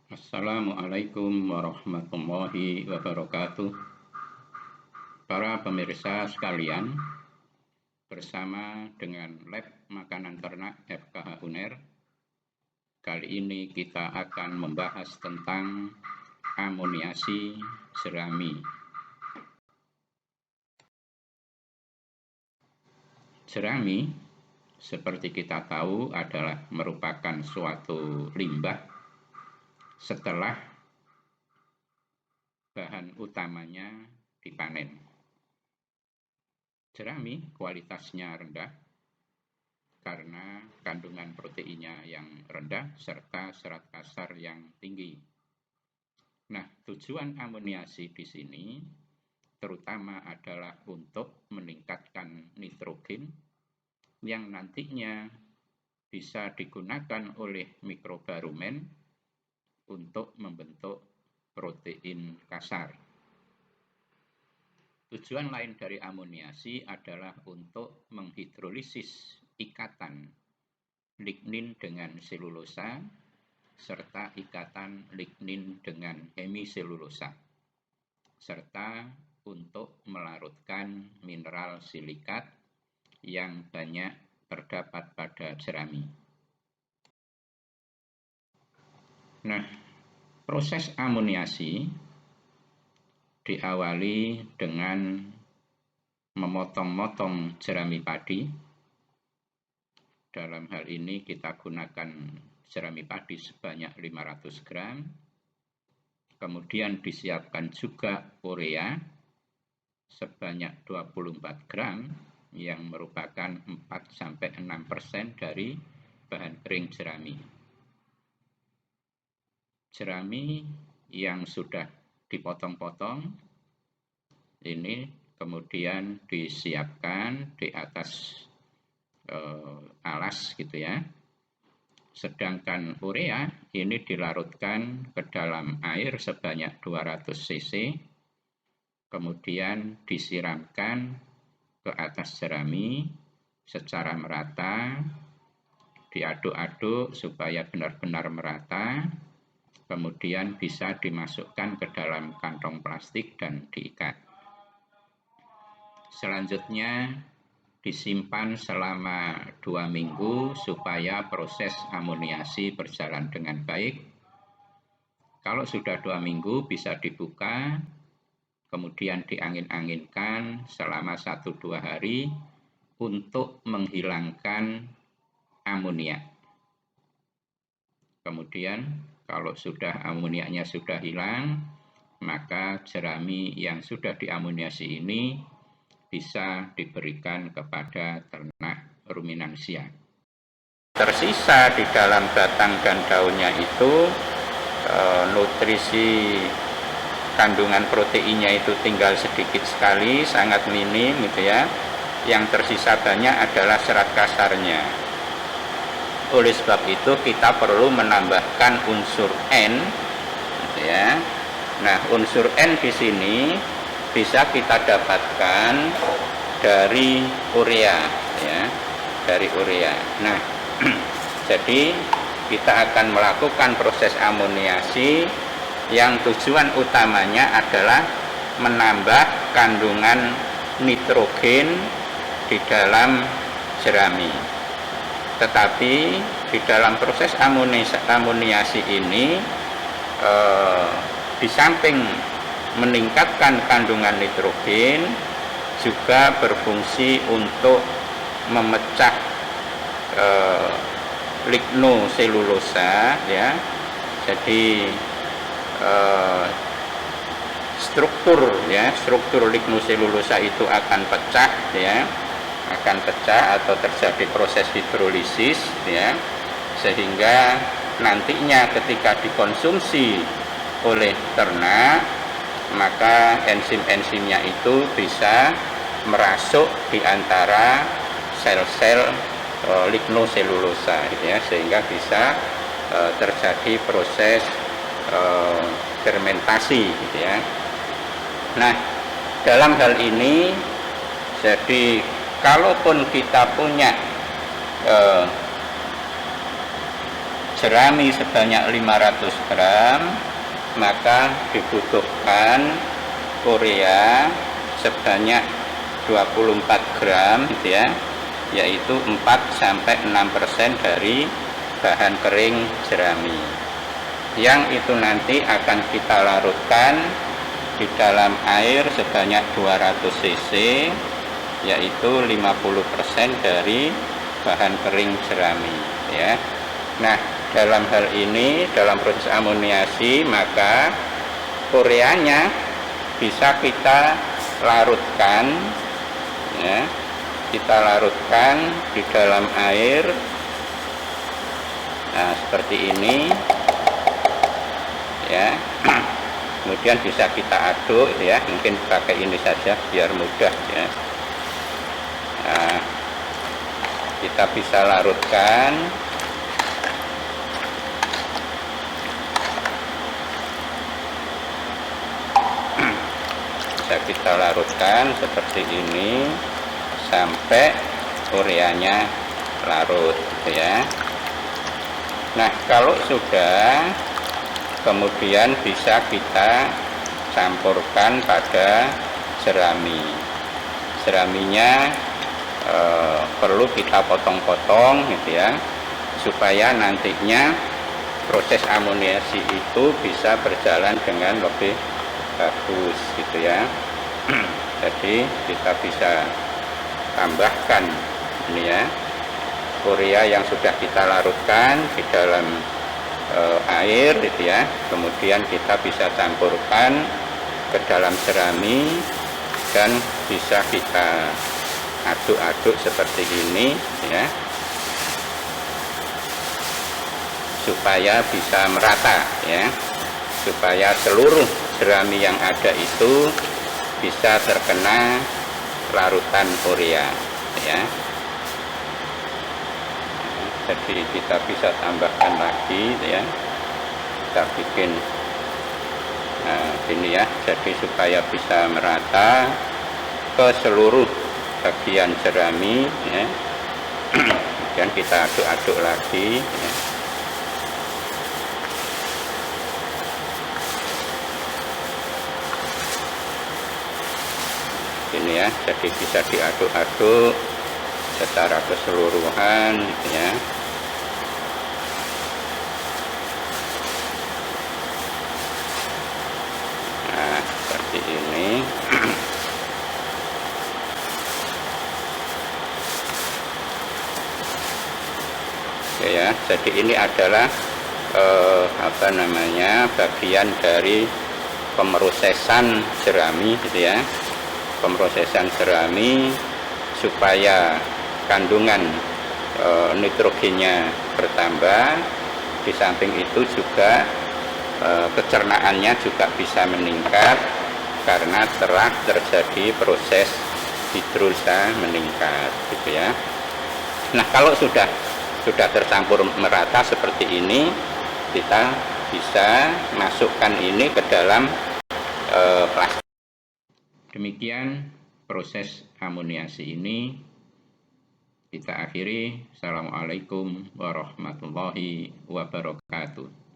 Assalamualaikum warahmatullahi wabarakatuh. Para pemirsa sekalian, bersama dengan Lab Makanan Ternak FKH UNER, kali ini kita akan membahas tentang amoniasi jerami. Jerami, seperti kita tahu, adalah merupakan suatu limbah setelah bahan utamanya dipanen. Jerami kualitasnya rendah karena kandungan proteinnya yang rendah serta serat kasar yang tinggi. Nah, tujuan amoniasi di sini terutama adalah untuk meningkatkan nitrogen yang nantinya bisa digunakan oleh mikroba rumen untuk membentuk protein kasar. Tujuan lain dari amoniasi adalah untuk menghidrolisis ikatan lignin dengan selulosa serta ikatan lignin dengan hemiselulosa, serta untuk melarutkan mineral silikat yang banyak terdapat pada jerami. Nah, proses amoniasi diawali dengan memotong-motong jerami padi. Dalam hal ini kita gunakan jerami padi sebanyak 500 gram. Kemudian disiapkan juga urea sebanyak 24 gram yang merupakan 4-6% dari bahan kering jerami. Jerami yang sudah dipotong-potong ini kemudian disiapkan di atas alas gitu ya. Sedangkan urea ini dilarutkan ke dalam air sebanyak 200 cc, kemudian disiramkan ke atas jerami secara merata, diaduk-aduk supaya benar-benar merata, kemudian bisa dimasukkan ke dalam kantong plastik dan diikat. Selanjutnya disimpan selama 2 minggu supaya proses amoniasi berjalan dengan baik. Kalau sudah 2 minggu bisa dibuka, kemudian diangin-anginkan selama 1-2 hari untuk menghilangkan amonia. Kemudian kalau sudah amoniaknya sudah hilang, maka jerami yang sudah diamoniasi ini bisa diberikan kepada ternak ruminansia. Tersisa di dalam batang dan daunnya itu nutrisi kandungan proteinnya itu tinggal sedikit sekali, sangat minim gitu ya. Yang tersisa banyak adalah serat kasarnya. Oleh sebab itu kita perlu menambahkan unsur N gitu ya. Nah, unsur N di sini bisa kita dapatkan dari urea ya, dari urea. Nah, jadi kita akan melakukan proses amoniasi yang tujuan utamanya adalah menambah kandungan nitrogen di dalam jerami. Tetapi di dalam proses amoniasi ini di samping meningkatkan kandungan nitrogen juga berfungsi untuk memecah lignoselulosa ya. Jadi struktur lignoselulosa itu akan pecah ya, atau terjadi proses hidrolisis ya, sehingga nantinya ketika dikonsumsi oleh ternak maka enzim-enzimnya itu bisa merasuk di antara sel-sel lignoselulosa gitu ya, sehingga bisa terjadi proses fermentasi gitu ya. Nah, dalam hal ini jadi kalaupun kita punya jerami sebanyak 500 gram, maka dibutuhkan urea sebanyak 24 gram gitu ya, yaitu 4-6% dari bahan kering jerami. Yang itu nanti akan kita larutkan di dalam air sebanyak 200 cc, yaitu 50% dari bahan kering jerami ya. Nah, dalam hal ini, dalam proses amoniasi, maka ureanya bisa kita larutkan ya, kita larutkan di dalam air. Nah, seperti ini ya. Kemudian bisa kita aduk ya, mungkin pakai ini saja biar mudah ya. Nah, kita bisa larutkan kita larutkan seperti ini sampai ureanya larut ya. Nah, kalau sudah, kemudian bisa kita campurkan pada jerami. Jeraminya perlu kita potong-potong gitu ya, supaya nantinya proses amoniasi itu bisa berjalan dengan lebih bagus gitu ya. Jadi kita bisa tambahkan ini ya, urea yang sudah kita larutkan di dalam air gitu ya, kemudian kita bisa campurkan ke dalam jerami dan bisa kita aduk-aduk seperti ini ya, supaya bisa merata ya, supaya seluruh jerami yang ada itu bisa terkena larutan urea ya. Jadi kita bisa tambahkan lagi ya, kita bikin ini ya, jadi supaya bisa merata ke seluruh bagian jerami ya. Kemudian kita aduk-aduk lagi ya. Ini ya, jadi bisa diaduk-aduk secara keseluruhan gitu ya. Nah, seperti ini. Oke ya, jadi ini adalah bagian dari pemrosesan jerami gitu ya. Pemrosesan jerami supaya kandungan nitrogennya bertambah. Di samping itu juga kecernaannya juga bisa meningkat karena telah terjadi proses hidrosa meningkat gitu ya. Nah, kalau sudah tercampur merata seperti ini, kita bisa masukkan ini ke dalam plastik. Demikian proses amoniasi ini kita akhiri. Assalamualaikum warahmatullahi wabarakatuh.